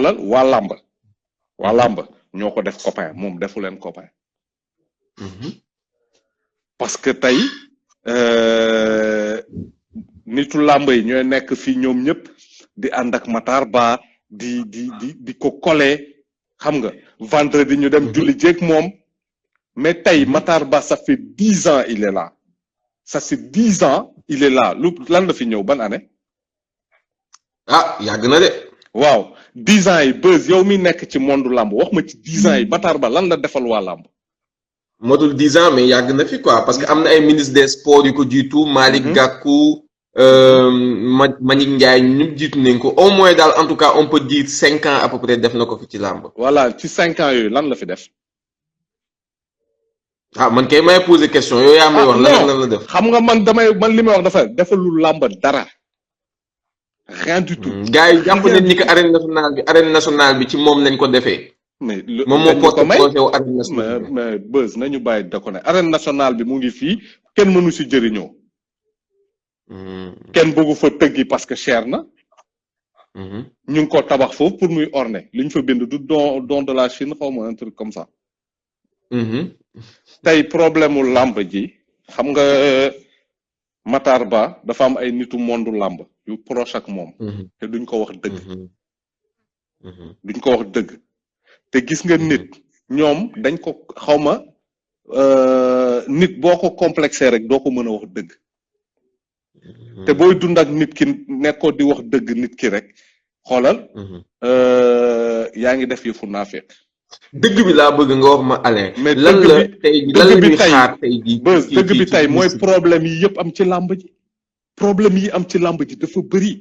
xoolal waa làmb ñoo ko def copain moom defu leen copain parce que tey nitu làmb yi ñooy nekk fii ñoom ñëpp di ànd ak Matar Ba di ko coller xam nga vendredi ñu dem julli jéeg moom mais tey Matar Ba ça fait 10 ans il est là ça c'est 10 ans il est là lu lan la fi ñëw ban année ah yàgg na de waaw 10 ans yi Beuz yow mi nekk ci monde làmb wax ma ci 10 ans yi Matar Ba lan la defal waa làmb motul 10 ans mais yàgg na fi quoi parce que am na ay ministre des sports yu ko jiitu Malick Gakou Manick Ndiaye ñu jiitu nañ ko au moins daal en tout cas on peut dire 5 ans à peu près def na ko fi ci làmb voilà ci 5 ans yooyu lan la fi def ah man kay may poser question yow yaa may wax lan la def xam nga man li may wax defalul làmb dara rien du tout gars yi jàpp nañ ni que arène nationale bi ci moom lañ ko defee mais moom moo porte projet wu arène nationale mais Beuz nañu bàyyi da ko ne arène nationale bi mu ngi fii kenn mënu si jëriñoo kenn bëggu fa tëggi parce que cher na ñu ngi ko tabax foofu pour muy orner li ñu fa bind du don de la Chine xaw ma un truc comme ça tey problème mu làmb ji xam nga Matar Ba dafa am ay nitu mondu làmb yu proche ak moom te duñ ko wax dëgg te gis nga nit ñoom dañ ko xawma nit boo ko complexé rek doo ko mën a wax dëgg te booy dund ak nit ki nekkoo di wax dëgg nit ki rek xoolal yaa ngi def yëfu naafeq dëgg bi laa bëgg nga wax ma Alain mais lan la tey lan la ñuy xaar tey jii dëgg bi tey mooy problème yi yëpp am ci làmb ji problème yi am ci làmb ji dafa bëri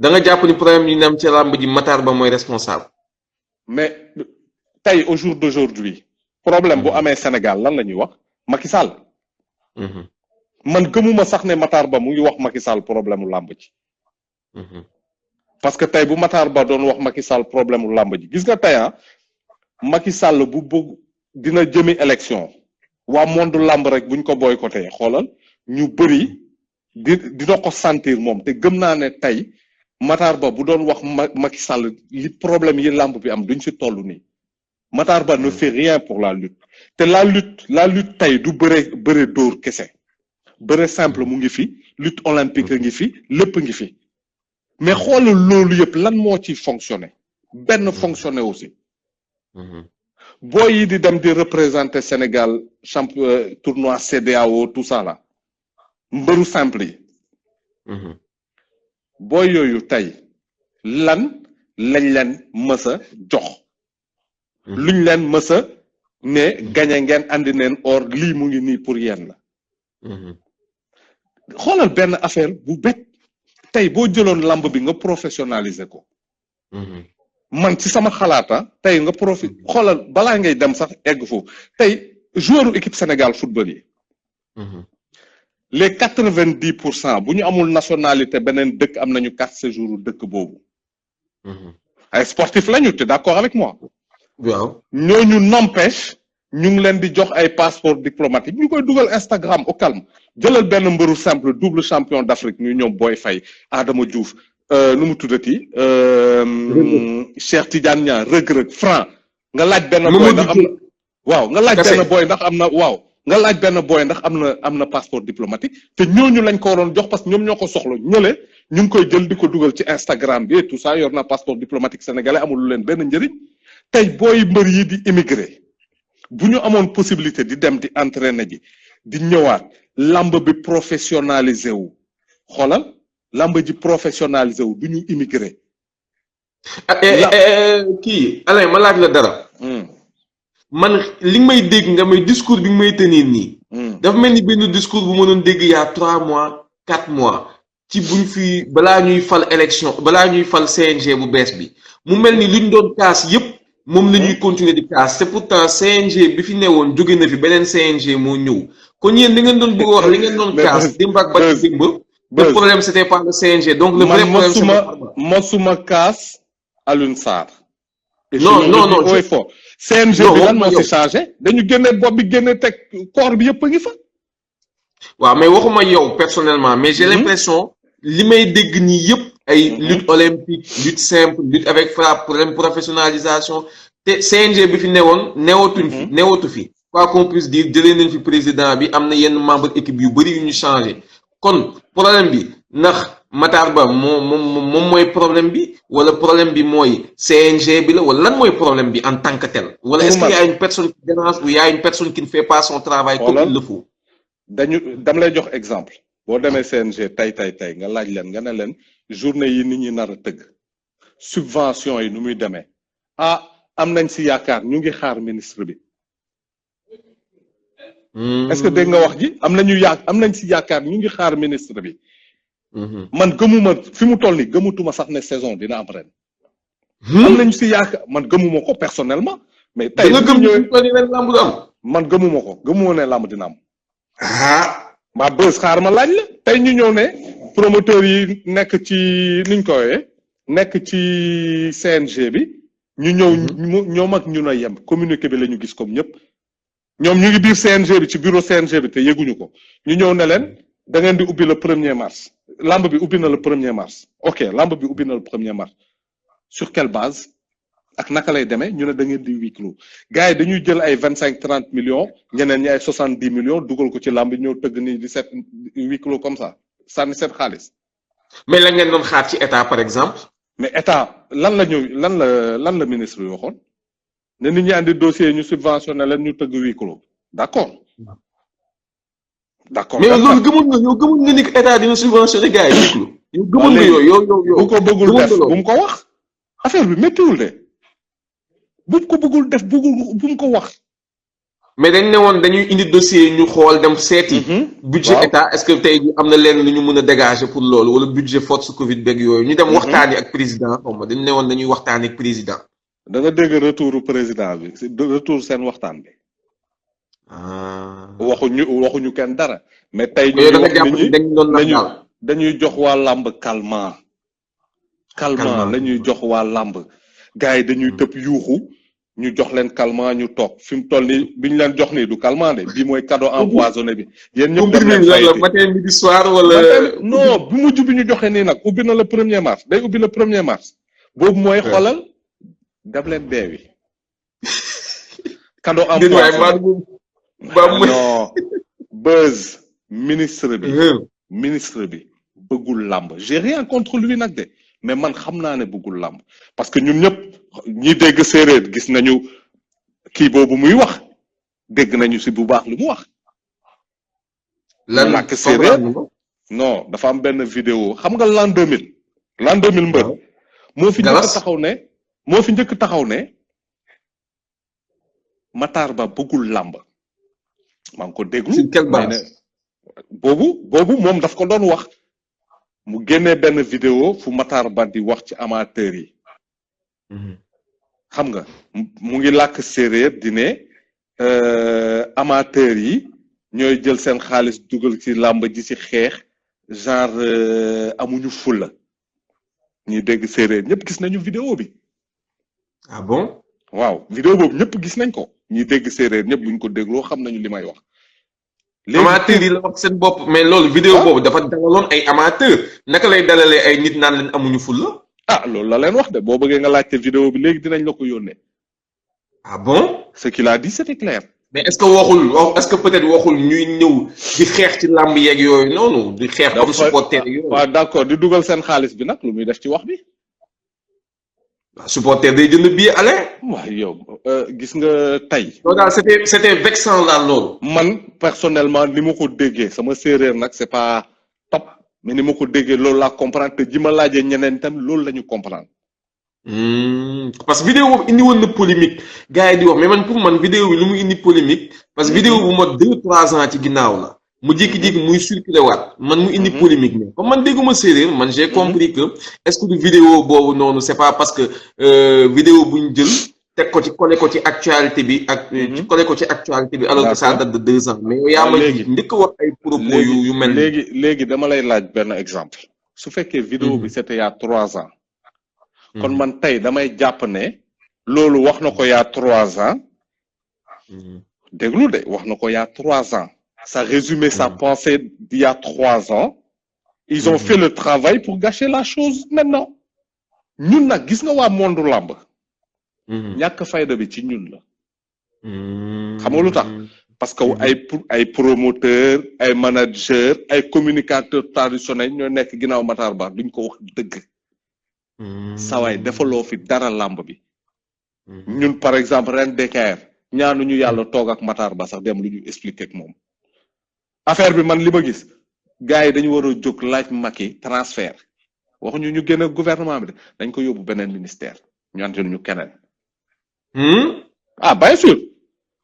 da nga jàpp ni problème yi am ci làmb ji Matar Ba mooy responsable mais tey au jour d'aujourd'hui problème bu amee Sénégal lan la ñuy wax Macky Sall man gëmuma sax ne Matar Ba mu ngi wax Macky Sall problème mu làmb ji parce que tey bu Matar Ba doon wax Macky Sall problème mu làmb ji gis nga tey Macky Sall bu bëgg dina jëmi élection waa monde làmb rek buñ ko boycotté xoolal ñu bëri dina ko sentir moom te gëm naa ne tey Matar Ba bu doon wax Macky Sall li problème yi làmb bi am duñ si toll nii Matar Ba ne fait rien pour la lutte te la lutte tey du bëre dóor kese bëre simple mu ngi fi lutte olympique ngi fi lépp ngi fi mais xoolal loolu yëpp lan moo ci fonctionné benn fonctionné aussi boo yi di dem di représenter Sénégal tournoi CEDEAO tout ça là mbëru simple yi boo yooyu tey lan lañ leen mës a jox luñ leen mës a ne gañe ngeen andi neen or lii mu ngi nii pour yéen la xoolal benn affaire bu bett tey boo jëloon lamb bi nga professionnaliser ko man ci sama xalaata tey nga xoolal balaa ngay dem sax egg foofu tey joueur équipe Sénégal football yi les 90% bu ñu amul nationalité beneen dëkk am nañu carte séjour dëkk boobu ay sportif lañu te d'accord avec moi waaw ñooñu n'empêche ñu ngi leen di jox ay passeport diplomatique ñu koy dugal Instagram au calme jëlal benn mbëru simple double champion d'Afrique ñu ñoom Boy Faye Adama Diouf nu mu tuddati Cheikh Tidiane Niang Reug Franc nga laaj benn boy ndax am na waaw nga laaj benn boy ndax am na waaw nga laaj benn boy ndax am na passeport diplomatique te ñooñu lañ ko waroon jox parce que ñoom ñoo ko soxla ñële ñu ngi koy jël di ko dugal ci Instagram bi et tout ça yor na passeport diplomatique sénégalais amul lu leen benn njëriñ tey booy mbër yi di immigré bu ñu amoon possibilité di dem di entraîner ji di ñëwaat lamb bi professionnalisé wu xoolal lamb ji professionnalisé wu du ñu immigré. kii Alain ma laaj la dara. man li may dégg nga may discours bi nga may tenir nii. dafa mel ni benn discours bu mënoon dégg y a 3 mois 4 mois ci buñ fi balaa ñuy fal élection balaa ñuy fal CNG bu bees bi mu mel ni luñ doon kaas yépp moom la ñuy continuer di kaas c'est pourtant CNG bi fi newoon jóge na fi beneen CNG moo ñëw kon yéen li ngeen doon bëgg wax li ngeen doon kaas démb ak ba ci démb le problème c'était pas le CNG donc le vrai problème c'est mosuma kaas Alioune Sarr non il faut CNG bi lan moo fi changé dañu génne bopp bi génne teg corps bi yëpp a ngi fa waaw mais waxuma yow personnellement mais j'ai l'impression li may dégg nii yëpp ay lutte olympique lutte simple lutte avec frappe problème professionnalisation te CNG bi fi newatu fi quoi qu'on puisse dire jëlee nañ fi président bi am na yenn membre équipe yu bëri yu ñu changé kon problème bi ndax Matar Ba moom mooy problème bi wala problème bi mooy CNG bi la wala lan mooy problème bi en tant que tel wala est-ce qu'il y a une personne qui dérange ou il y a une personne qui ne fait pas son travail comme il le faut. dam lay jox exemple boo demee CNG tey nga laaj leen nga ne leen journée yi nit ñi nar a tëgg subvention yi nu muy demee am nañ si yaakaar ñu ngi xaar ministre bi. est-ce que dégg nga wax ji am nañ si yaakaar ñu ngi xaar ministre bi. man gëmuma fi mu toll nii gëmutuma sax ne saison dina am ren. am nañ si yaakaar man gëmuma ko personnellement. mais tey nga gëm ne lamb du am. man gëmuma ne lamb dina am. ma bës xaar ma laaj la tey ñu ñëw ne promoteur yi nekk ci niñ ko wooyee nekk ci CNG bi ñu ñëw ñoom ak ñun a yem communiqué bi la ñu gis comme ñëpp ñoom ñu ngi biir CNG bi ci bureau CNG bi te yëguñu ko ñu ñëw ne leen da ngeen di ubbi le 1er mars lamb bi ubbi na le 1er mars ok lamb bi ubbi na le 1er mars sur quelle base ak naka lay demee ñu ne da ngeen di huis clos gars yi dañuy jël ay 25-30 millions ñeneen ñi ay 70 millions dugal ko ci lamb ñëw tëgg ni di set huis clos comme ça sànni seen xaalis. mais la ngeen doon xaar ci état par exemple. mais état lan la ministre yi waxoon ne nit ñi andi dossier ñu subventionné leen ñu tëgg huis clos d'accord. mais loolu gëmul nga ni état dina subventionné gars yi huis clos. yow gëmul nga yow. bu ko bëggul def bu mu ko wax. affaire bi méttiwul de. bu ko bëggul def bu mu ko wax. mais dañ ne woon dañuy indi dossier ñu xool dem seeti. budget état est-ce que tey jii am na leen lu ñu mën a dégager pour loolu wala budget force Covid beeg yooyu ñu dem waxtaani ak président xaw ma dañ ne woon dañuy waxtaani ak président. da nga dégg retouru président bi retour seen waxtaan bi. waxuñu kenn dara. mais tey ñu wax nit ñi dañuy jox waa làmb calmant. calmant la ñuy jox waa làmb. gars yi dañuy tëb yuuxu ñu jox leen calmant ñu toog fi mu toll nii bi ñu leen jox nii du calmant de bii mooy cadeau empoisonné bi. yéen ñëpp dem leen fay matin midi soir wala. non bu mujj bi ñu joxe nii nag ubbi na le 1er mars day ubbi le 1er mars. boobu mooy xoolal dem leen deewi. cadeau empoisonné non buzz ministre bi bëggul làmb j'ai rien contre lui nag de. mais man xam naa ne bëggul làmb parce que ñun ñëpp ñi dégg séeréer gis nañu kii boobu muy wax dégg nañu si bu baax lu mu wax. lan làkk séeréer non dafa am benn vidéo xam nga l'an 2000. l'an 2000 mbër. moo fi njëkk taxaw ne Matar Ba bëggul làmb. maa ngi ko déglu. sur quelle base boobu moom daf ko doon wax. mu génnee benn vidéo fu Matar Ba di wax ci amateurs yi. xam nga mu ngi làkk séeréer di ne amateurs yi ñooy jël seen xaalis dugal ci làmb ji ci xeex genre amuñu fulla ñuy dégg séeréer ñëpp gis nañu vidéo bi. ah bon. waaw vidéo boobu ñëpp gis nañ ko ñuy dégg séeréer ñëpp buñ ko dégloo xam nañu li may wax. amateur yi la wax seen bopp mais loolu vidéo boobu dafa dalaloon ay amateur naka lay dalalee ay nit naan leen amuñu fulla. loolu la leen wax de boo bëggee nga laajte vidéo bi léegi dinañ la ko yónnee. ah bon. ce qu'il a dit c'était clair. mais est-ce que peut-être waxul ñuy ñëw di xeex ci làmb yeeg yooyu noonu di xeex comme supporter yooyu. waaw d'accord di dugal seen xaalis bi nag lu muy def ci wax bi. waaw supporter day jënd billet aller. waaw yow gis nga tey. loolu daal c'était vexant daal loolu. man personnellement ni ma ko déggee sama séeréer nag c'est pas top mais ni ma ko déggee loolu laa comprendre te ji ma laajee ñeneen tam loolu la ñu comprendre. parce que vidéo boobu indi woon na polémique gars yi di wax mais man pour man vidéo bi lu mu indi polémique parce que vidéo bu mot 2-3 ans ci ginnaaw la mu jékki-jékki muy circulé waat man mu indi polémique mais comme man dégguma séeréer man j'ai compris que est-ce que du vidéo boobu noonu c'est pas parce que vidéo bu ñu jël teg ko ci collé ko ci actualité bi ak collé ko ci actualité bi alors que ça date de 2 ans mais yow yaa ma njëkk a wax ay propos yu mel léegi dama lay laaj benn exemple su fekkee vidéo bi c'était il y a 3 ans kon man tey damay jàpp ne loolu wax na ko il y a 3 ans déglu de wax na ko il y a 3 ans ça résumait sa pensée d'il y a 3 ans ils ont fait le travail pour gâcher la chose maintenant ñun nag gis nga waa monde làmb ñàkk fayda bi ci ñun la xam nga lu tax parce que ay promoteur ay manager ay communicateur traditionnel ñoo nekk ginnaaw Matar Ba duñ ko wax dëgg sawaay defaloo fi dara làmb bi ñun par exemple ren DKR ñaanuñu yàlla toog ak Matar Ba sax dem lu ñu expliquer ak moom affaire bi man li ma gis gars yi dañu war a jóg laaj Macky transfert waxuñu ñu génn gouvernement bi de dañ ko yóbbu beneen ministère ñu andil ñu keneen ah bien sûr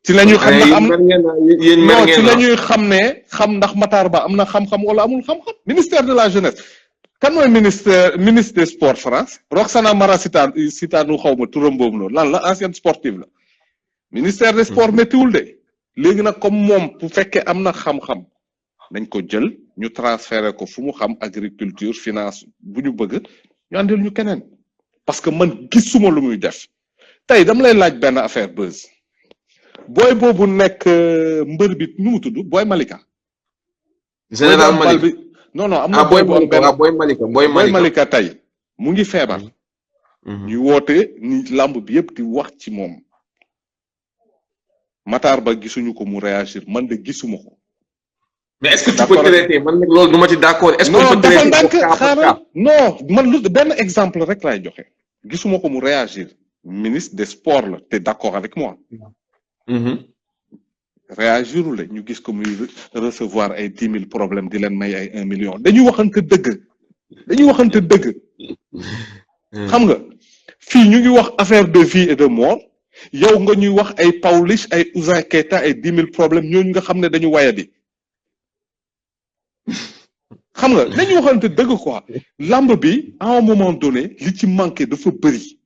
ci la ñuy xam ndax am non ci la ñuy xam ne xam ndax Matar Ba am na xam-xam wala amul xam-xam ministère de la jeunesse kan mooy ministre des sports France Roxana Mara Sitanu xaw ma turam boobu noonu lan la ancienne sportive la ministère des sports méttiwul de léegi nag comme moom bu fekkee am na xam-xam nañ ko jël ñu transféré ko fu mu xam agriculture finance bu ñu bëgg ñu andil ñu keneen parce que man gisuma lu muy def tey dama lay laaj benn affaire buzz booy boobu nekk mbër bi nu mu tudd booy Malika. général Malika bi non non am na booy bu am benn booy Malika tey mu ngi feebar. ñu woote ni làmb bi yëpp di wax ci moom. Matar Ba gisuñu ko mu réagir man de gisuma ko. mais est-ce que tu peux traiter man nag loolu du ma ci d'accord. est-ce que non dafa ndànk xaaral non man lu benn exemple rek laay joxe. gisuma ko mu réagir ministre des sports la te d'accord avec moi. réagirul la ñu gis ko muy recevoir ay 10 000 problèmes di leen may ay 1 million dañuy waxante dëgg. xam nga fii ñu ngi wax affaire de vie et de mort yow nga ñuy wax ay Pawlish ay Ouzin Keita ay 10 000 problèmes ñooñu nga xam ne dañu wayadi. xam nga dañuy waxante dëgg quoi lamb bi à un moment donné li ci manqué dafa bëri.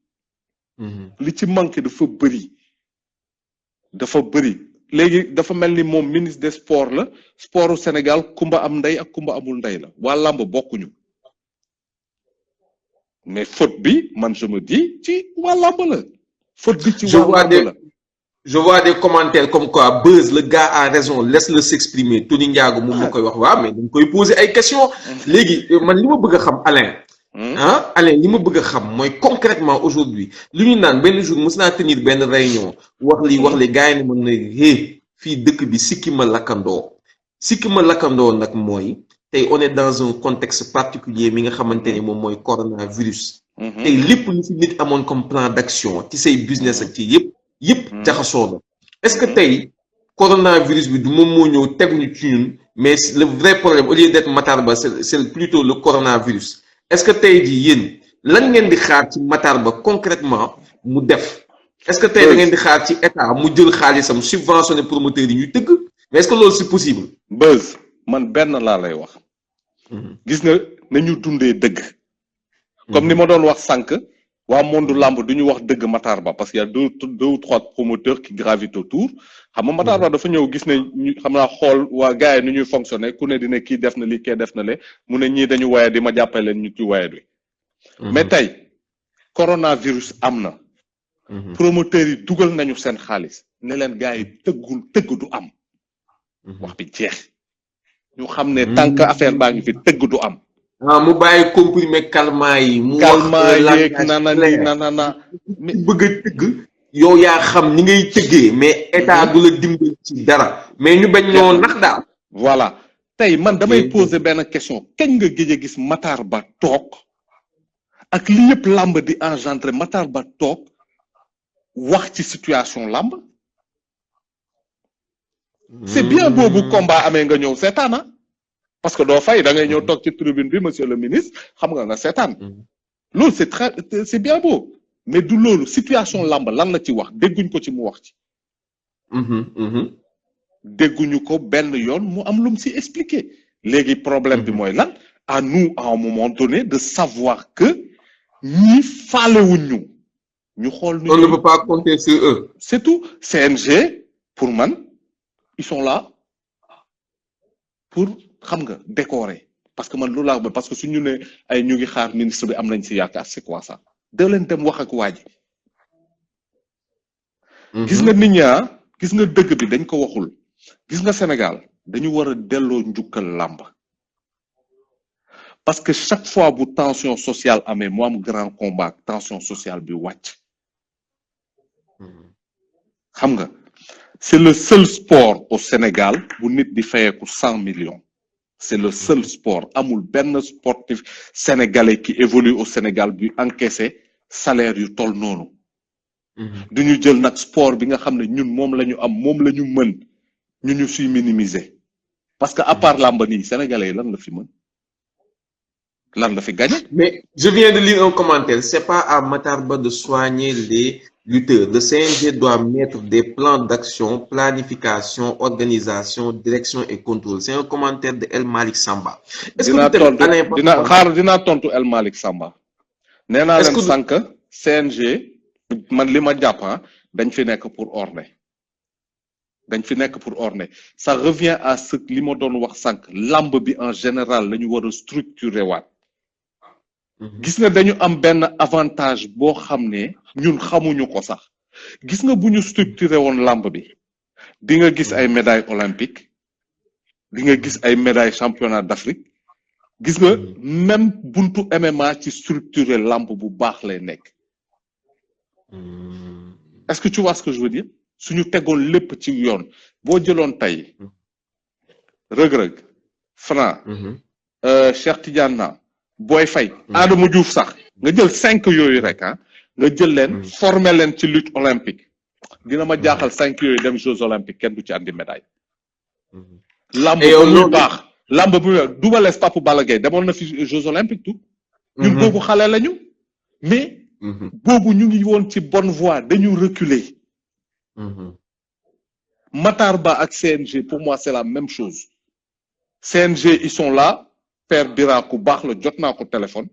dafa bëri léegi dafa mel ni moom ministre des sports la sportu Sénégal kumba am ndey ak kumba amul ndey la waa lamb bokkuñu mais faute bi man je me dis ci waa lamb la faute bi ci waa lamb la. je vois des commentaires comme quoi Buzz le gars a raison laisse-le s'exprimer Tony Ndiago moom moo koy wax waaw mais dañ koy poser ay questions léegi man li ma bëgg a xam Alain li ma bëgg a xam mooy concrètement aujourd'hui lu ñu naan benn jour mës naa tenir benn réunion wax li gars yi ne mën na fii dëkk bi sikki ma lakkandoo nag mooy tey on est dans un contexte particulier mi nga xamante ne moom mooy coronavirus tey lépp lu fi nit amoon comme plan d'action ci say business ak ci yëpp jaxasoo na est-ce que tey coronavirus bi du moom moo ñëw teguñu ci ñun mais le vrai problème au lieu d'être Matar Ba c'est plutôt le coronavirus est-ce que tey jii yéen lan ngeen di xaar ci Matar Ba concrètement mu def est-ce que tey da ngeen di xaar ci état mu jël xaalisam subventionné promoteurs yi ñuy tëgg mais est-ce que loolu c'est possible. Buzz man benn laa lay wax. gis nga nañu dundee dëgg. comme ni ma doon wax sànq. waa monde lamb du ñu wax dëgg Matar Ba parce qu'il y a deux ou trois promoteurs qui gravitent autour xam nga Matar Ba dafa ñëw gis ne ñu xam naa xool waa gars yi nu ñuy fonctionner ku ne dina kii def na lii kii def na le mu ne ñii dañu waye di ma jàppale leen ñu ci waye bi mais tey coronavirus am na promoteurs yi dugal nañu seen xaalis ne leen gars yi tëgg du am wax bi jeex ñu xam ne tant que affaire baa ngi fi tëgg du am mu bàyyi comprimé calmant yi. mu yeeg nana bëgg a tëgg. yow yaa xam ni ngay tëggee mais état du la dimbali ci dara. mais ñu bañ ñoo nax daal. voilà tey man damay poser benn question kañ nga gëj a gis Matar Ba toog ak li yëpp làmb di engendré Matar Ba toog wax ci situation làmb. c'est bien boobu combat amee nga ñëw seetaana. parce que doo fay da ngay ñëw toog ci tribune bi monsieur le ministre xam nga seetaan loolu c'est bien beau mais du loolu situation làmb lan la ci wax dégguñ ko ci mu wax ci dégguñu ko benn yoon mu am lu mu si expliquer léegi problème bi mooy lan à nous à un moment donné de savoir que ñi faalewuñ ñu xool on ne peut pas compter sur eux c'est tout CNG pour man ils sont là pour xam nga décorer parce que man loolu laa parce que suñu ne ay ñu ngi xaar ministre bi am nañ si yaakaar c'est quoi ça da leen dem wax ak waa ji gis nga nit ñaa gis nga dëgg bi dañ ko waxul gis nga Sénégal dañu war a delloo njukkal làmb parce que chaque fois bu tension sociale amee mu am grand combat tension sociale bi wàcc xam nga c'est le seul sport au Sénégal bu nit di fayeeku 100 millions c'est le seul sport amul benn sportif sénégalais qui évolue au Sénégal bi encaissé salaire yu toll noonu duñu jël nag sport bi nga xam ne ñun moom la ñu am moom la ñu mën ñu suy minimiser parce que à part làmb nii sénégalais yi lan la fi mën lan la fi gagné. Mais je viens de lire un commentaire. C'est pas à Matar Ba de soigner les lutteurs. Le CNG doit mettre des plans d'action, planification, organisation, direction et contrôle. C'est un commentaire de El Malik Samba. Est-ce que dinaa tontu El Malik Samba. nee naa leen sànq CNG man li ma jàpp dañ fi nekk pour orner. dañ fi nekk pour orner ça revient à ce li ma doon wax sànq lamb bi en général la ñu war a structurer waat. gis nga dañu am benn avantage boo xam ne ñun xamuñu ko sax gis nga bu ñu structuré woon lamb bi di nga gis ay médailles olympiques di nga gis ay médailles championnat d'Afrique gis nga même buntu MMA ci structuré lamb bu baax lay nekk. est-ce que tu vois ce que je veux dire suñu tegoon lépp ci yoon boo jëloon tey Reug-Reug Franc Cheikh Tidiane Na Boy Faye Adama Diouf sax nga jël 5 yooyu rek nga jël leen former leen ci lutte olympique dina ma jaaxal 5 yooyu dem Jeux olympiques kenn du ci andi médaille lamb ba muy baax lamb bu Double Less Papa Balla Gaye demoon na fi Jeux olympiques tout ñun boobu xale lañu mais boobu ñu ngi woon ci bonne voie dañu reculer Matar Ba ak CNG pour moi c'est la même chose CNG ils sont là Père Bira ku baax la jot naa ko téléphone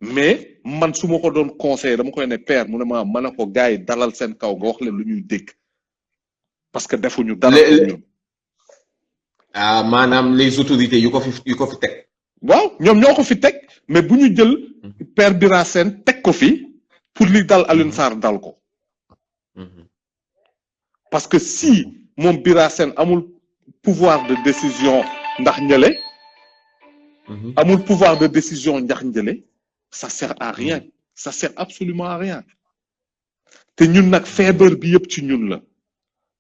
mais man su ma ko doon conseil dama koy ne père mu ne ma mën a ko gars yi dalal seen kaw nga wax leen lu ñuy dégg parce que defuñu dara ñun maanaam les autorités yu ko fi teg waaw ñoom ñoo ko fi teg mais bu ñu jël Père Bira Sène teg ko fi pour li dal Alioune Sarr dal ko parce que si moom Bira Sène amul pouvoir de décision ndax ñële amul pouvoir de décision ndax njële ça sert à rien ça sert absolument à rien te ñun nag feebar bi yëpp ci ñun la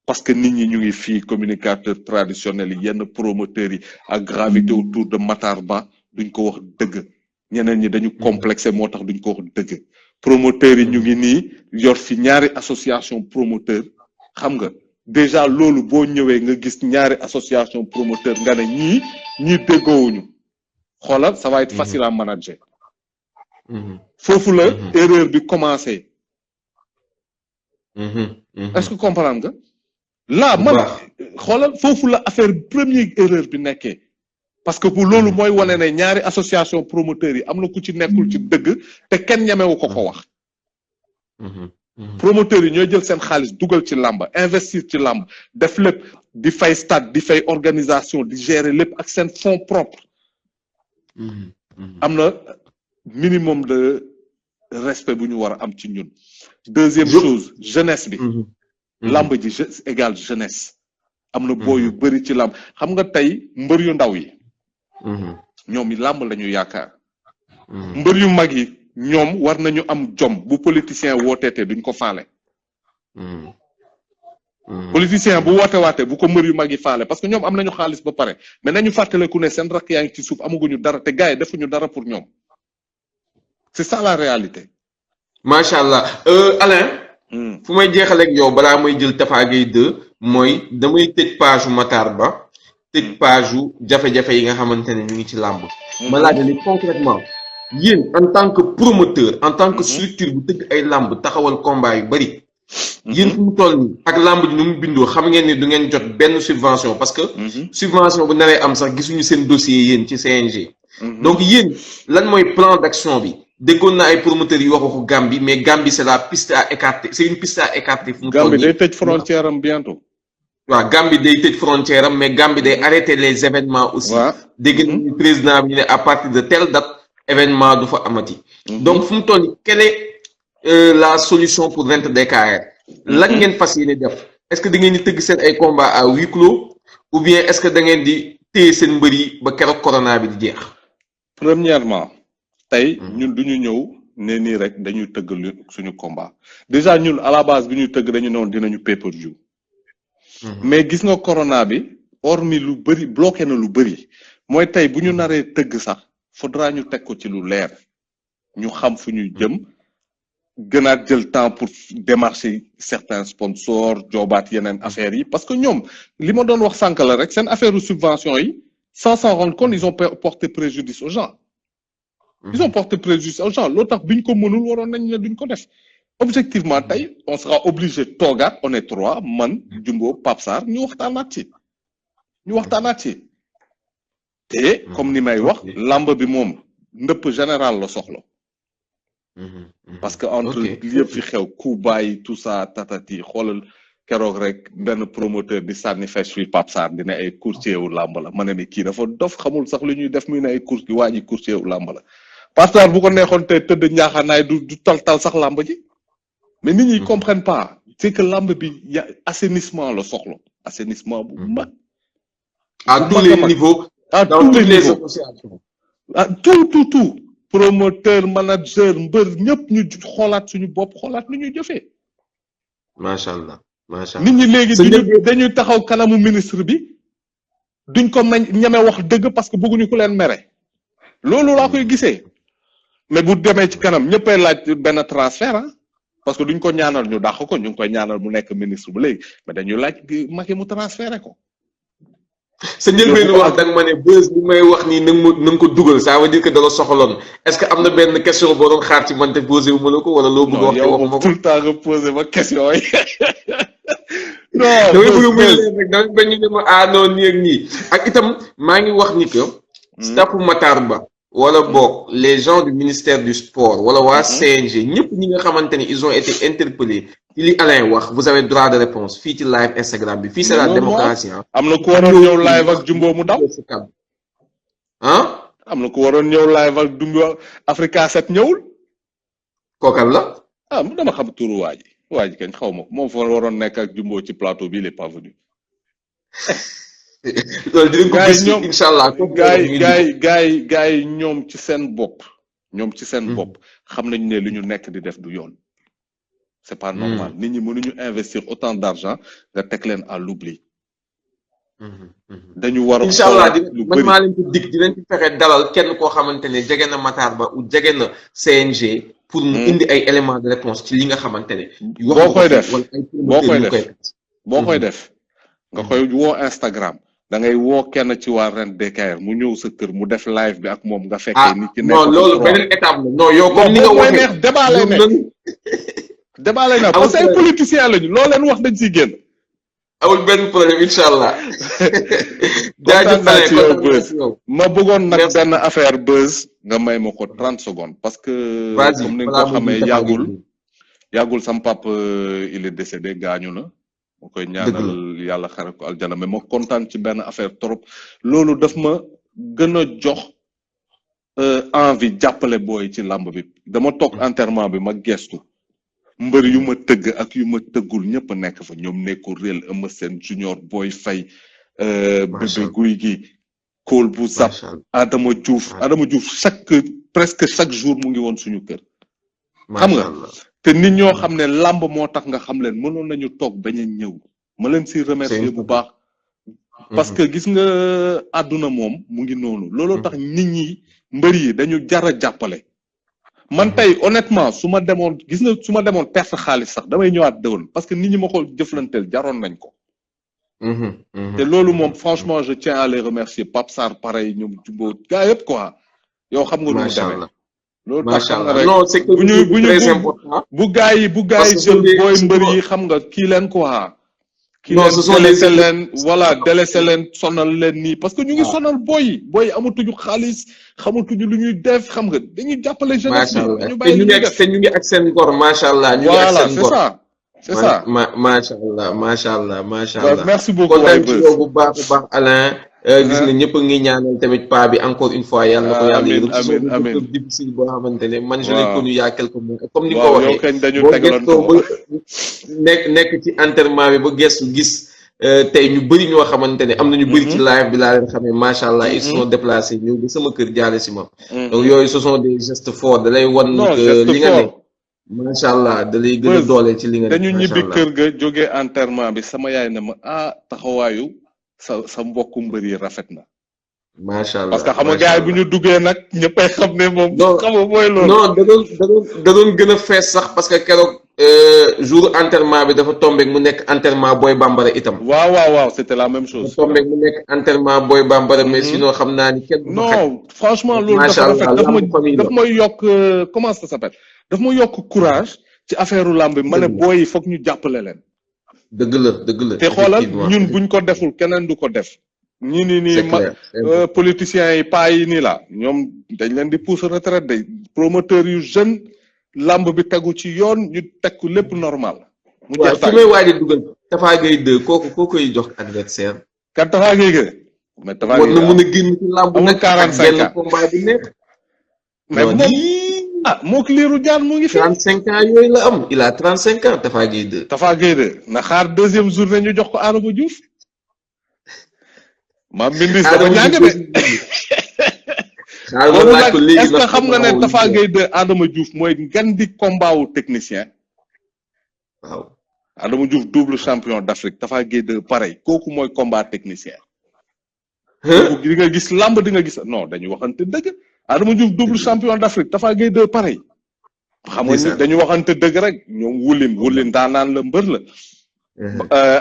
parce que nit ñi ñu ngi fii communicateurs traditionnels yi yenn promoteurs yi ak gravité autour de Matar Ba duñ ko wax dëgg ñeneen ñi dañu complexé moo tax duñ ko wax dëgg promoteurs yi ñu ngi nii yor fi ñaari association promoteur xam nga déjà loolu boo ñëwee nga gis ñaari association promoteur nga ne ñii déggoowuñu xoolal ça va être facile à manager foofu la erreur bi commencé est-ce que comprendre nga là man xoolal foofu la affaire première erreur bi nekkee parce que pour loolu mooy wane ne ñaari association promoteurs yi am na ku ci nekkul ci dëgg te kenn ñemewu ko wax promoteurs yi ñooy jël seen xaalis dugal ci làmb investir ci làmb def lépp di fay stade di fay organisation di gérer lépp ak seen fonds propre am na minimum de respect bu ñu war a am ci ñun deuxième chose jeunesse bi làmb ji égal jeunesse am na boo yu bëri ci làmb xam nga tey mbër yu ndaw yi ñoom yi làmb la ñu yaakaar mbër yu mag yi ñoom war nañu am jom bu politicien wooteete duñ ko faale politicien bu woote waate bu ko mbër yu mag yi faale parce que ñoom am nañu xaalis ba pare mais nañu fàttaleku ne seen rakk yaa ngi ci suuf amaguñu dara te gars yi defuñu dara pour ñoom c'est ça la réalité macha allah Alain fu may jeexaleeg yow balaa may jël Tafa Gueye 2 mooy damay tëj page Matar Ba tëj page jafe-jafe yi nga xamante ne ñu ngi ci làmb ma laaj li concrètement yéen en tant que promoteur en tant que structure bu tëgg ay làmb taxawal combat yu bari yéen fu mu toll nii ak làmb ji nu mu bindoo xam ngeen ni du ngeen jot benn subvention parce que subvention bu naree am sax gisuñu seen dossier yéen ci CNG donc yéen lan mooy plan d'action bi déggoon na ay promoteurs yi wax waxu Gambie mais Gambie c'est la piste à écarter c'est une piste à écarter fu mu toll nii Gambie day tëj frontière am bientôt waaw Gambie day tëj frontière am mais Gambie day arrêter les événements aussi dégg nañu président bi ñu ne à partir de telle date événement du fa amati donc fu mu toll nii quelle est la solution pour Rent DKR lan ngeen fas yéene def est-ce que da ngeen di tëgg seen ay combat à huis clos ou bien est-ce que da ngeen di téye seen mbër yi ba keroog corona bi di jeex premièrement tey ñun duñu ñëw ne nii rek dañuy tëgg suñu combat déjà ñun à la base bi ñuy tëgg dañu noonu dinañu pay-per-view mais gis nga corona bi hormis lu bëri bloqué na lu bëri mooy tey bu ñu naree tëgg sax faudra ñu teg ko ci lu leer ñu xam fu ñuy jëm gënaat jël temps pour démarcher certains sponsors joobaat yeneen affaires yi parce que ñoom li ma doon wax sànq la rek seen affaire subvention yi sans s'en rendre compte ils ont porté préjudice aux gens ils ont porté préjudice aux gens loolu tax biñ ko mënul waroon nañ ne duñ ko def objectivement tey on sera obligé toogaat on est trois man Jumbo Pape Sarr ñu waxtaanaat ci te comme ni may wax lamb bi moom ndëpp général la soxla parce que entre yëpp fi xew Kuba yi tout ça tatati xoolal keroog rek benn promoteur di sànni fes fi Pape Sarr dina ay courtier wu làmb la ma ne ni kii dafa dof xamul sax lu ñuy def muy ne ay course gi waa ji courtier wu làmb la Pape Sarr bu ko neexoon te tëdd njaaxaanaay du tal sax làmb ji mais nit ñi comprennent pas c'est que làmb bi ya assainissement la soxla assainissement bu mag à tous les niveaux dans toutes les associations tout promoteur manager mbër ñëpp ñu xoolaat suñu bopp xoolaat nu ñuy jëfee. macha allah nit ñi léegi dañuy taxaw kanamu ministre bi duñ ko ñeme wax dëgg parce que bëgguñu ku leen mere. loolu laa koy gisee mais bu demee ci kanam ñëppay laaj benn transfert parce que duñ ko ñaanal ñu dàq ko ñu ngi koy ñaanal mu nekk ministre bu léegi mais dañuy laaj Macky mu transféré ko. sa njëlbéenu wax da nga ma ne buzz li may wax nii na nga ko dugal ça veut dire que dala soxaloon est-ce que am na benn question boo doon xaar ci man te posé wu ma la ko wala loo bëgg wax te waxuma ko tout le temps nga posé ma question yi non damay bëgg muy leen rek dama bañ ñu ne ma non nii ak nii ak itam maa ngi wax ni que staffu Matar Ba wala boog les gens du ministère du sport wala waa CNG ñëpp ñi nga xamante ni ils ont été interpellés ci li Alain wax vous avez droit de réponse fii ci live Instagram bi fii c'est la démocratie am na ku waroon ñëw live ak Jumbo mu daw am na ku waroon ñëw live ak Jumbo Africa 7 ñëwul kookal la dama xam turu waa ji kañ xaw ma moom fa waroon nekk ak Jumbo ci plateau bi il est pas venu loolu dinañ ko gis incha allah gars yi ñoom ci seen bopp xam nañu ne li ñu nekk di def du yoon c'est pas normal nit ñi mënuñu investir autant d'argent nga teg leen à l'oubli dañu war a incha allah man maa leen ko dig dinañ ci fexe dalal kenn koo xamante ne jege na Matar Ba ou jege na CNG pour mu indi ay éléments de réponse ci li nga xamante ne boo koy def nga koy woo Instagram da ngay woo kenn ci waa ren DKR mu ñëw sa kër mu def live bi ak moom nga fekkee nit ki nekk non loolu beneen étape la non yow comme ni nga waxee neex débat lay nekk parce que ay politiciens lañu loo leen wax dañ siy génn amul benn problème incha allah jaajëf ci yow Buzz ma bëggoon nag benn affaire Buzz nga may ma ko 30 secondes parce que comme ni nga ko xamee yàggul sam pap il est décédé gaañu na ma koy ñaanal yàlla xare ko aljana mais ma kontaan ci benn affaire trop loolu daf ma gën a jox envie jàppale booy ci làmb bi dama toog enterrement bi ma gestu mbër yu ma tëgg ak yu ma tëggul ñëpp nekk fa ñoom nekku réel Eumeu Sène Junior Boy Faye bébé guy gi Kool bu Zap Adama Diouf presque chaque jour mu ngi woon suñu kër xam nga te nit ñoo xam ne làmb moo tax nga xam leen mënoon nañu toog bañ a ñëw ma leen si remercier bu baax parce que gis nga àdduna moom mu ngi noonu looloo tax nit ñi mbër yi dañu jar a jàppale man tey honnêtement su ma demoon perte xaalis sax damay ñëwaat dëwoon parce que nit ñi ma ko jëflanteel jaroon nañ ko te loolu moom franchement je tiens à les remercier Pape Sarr pareil ñoom Jumbo gaa yëpp quoi yow xam nga nu mu demee loolu tax xam nga rek non c'est que très important bu gaa yi jël booy mbër yi xam nga kii leen quoi non ce sont les délaissé leen sonal leen nii parce que ñu ngi sonal booy amatuñu xaalis xamatuñu lu ñuy def xam nga dañuy jàppale jeunesse bi ñu bàyyi ñu ngi ak seen ngor macha allah ñu ngi ak seen ngor c'est ça macha allah merci beaucoup kontaan ci yow bu baax Alain gis nga ñëpp ngi ñaanal tamit pa bi encore une fois yàlla na ko yàlla yërëm amiin difficile boo xamante ne man je l'ai connu il y a quelques mois comme ni ko waxee boo gëstoo ba nekk ci enterrement bi ba gëstu gis tey ñu bëri ñoo xamante ne am na ñu bëri ci live bi laa leen xamee macha allah ils sont déplacés ñëw ba sama kër jaale si ma. donc yooyu ce sont des gestes forts da lay wan. que li nga ne macha allah da lay gën a doole ci li nga ne. dañu ñibbi kër ga jógee enterrement bi sama yaay ne ma taxawaayu sa mbokku mbër yi rafet na. macha allah parce que xam nga gars yi bu ñu duggee nag ñëppay xam ne moom. xam nga mooy loolu. non da doon gën a fees sax parce que keroog jour enterrement bi dafa tombé mu nekk enterrement Boy Bambara itam. waaw c'était la même chose. dafa tombé mu nekk enterrement Boy Bambara mais sinon xam naa ni kenn. non franchement loolu dafa rafet daf may yokk comment ça s'appelle daf ma yokk courage ci affaire lamb bi ma ne booy yi foog ñu jàppale leen. dëgg la te xoolal ñun buñ ko deful keneen du ko def. ñi nii politiciens yi paa yi nii la ñoom dañ leen di pousser retraite de promoteurs yu jeune lamb bi tegu ci yoon ñu teg ko lépp normal. mu jeex tàgg may waaj a dugal Tafa Gueye 2 koo koy jox adversaire. kan Tafa Gueye gën. mais Tafa Gueye war na mën a génn ci lamb nag 45 ans combat bi neex. mais moom moo ko liiru jaan mu ngi fi. 35 ans yooyu la am il a 35 ans Tafa Gueye 2. Tafa Gueye 2 na xaar deuxième journée ñu jox ko Adama Diouf. maam Mindis dafa ñàng de. est-ce que xam nga ne Tafa Gueye 2 Adama Diouf mooy ngan di combat wu technicien. waaw Adama Diouf double champion d'Afrique Tafa Gueye 2 pareil kooku mooy combat technicien. di nga gis lamb di nga gis non dañuy waxante dëgg. Adama Diouf double champion d'Afrique Tafa Gueye 2 pareil. xam nga dañu waxante dëgg rek ñoom wulin daanaan la mbër la.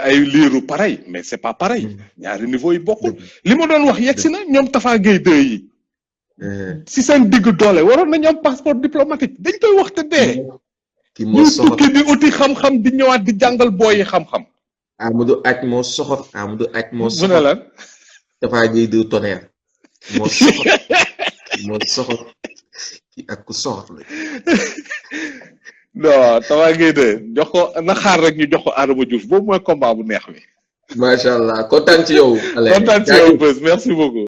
ay liiru pareil mais c'est pas pareil ñaari niveau yi bokkul li ma doon wax yegsi na ñoom Tafa Gueye 2 yi si seen digg doole waroon nañu am passeport diplomatique dañ koy wax te dee ñu tukki di uti xam-xam di ñëwaat di jàngal booy yi xam-xam. Amadou Aj moo soxor Amadou Aj moo soxor mu ne lan Tafa Gueye 2 tonnerre moo soxor ki ak ku soxor la. non Tafa Gueye 2 jox ko na xaar rek ñu jox ko Adama Diouf boobu mooy combat bu neex bi. macha allah kontaan ci yow. kontaan ci yow Beuz merci beaucoup.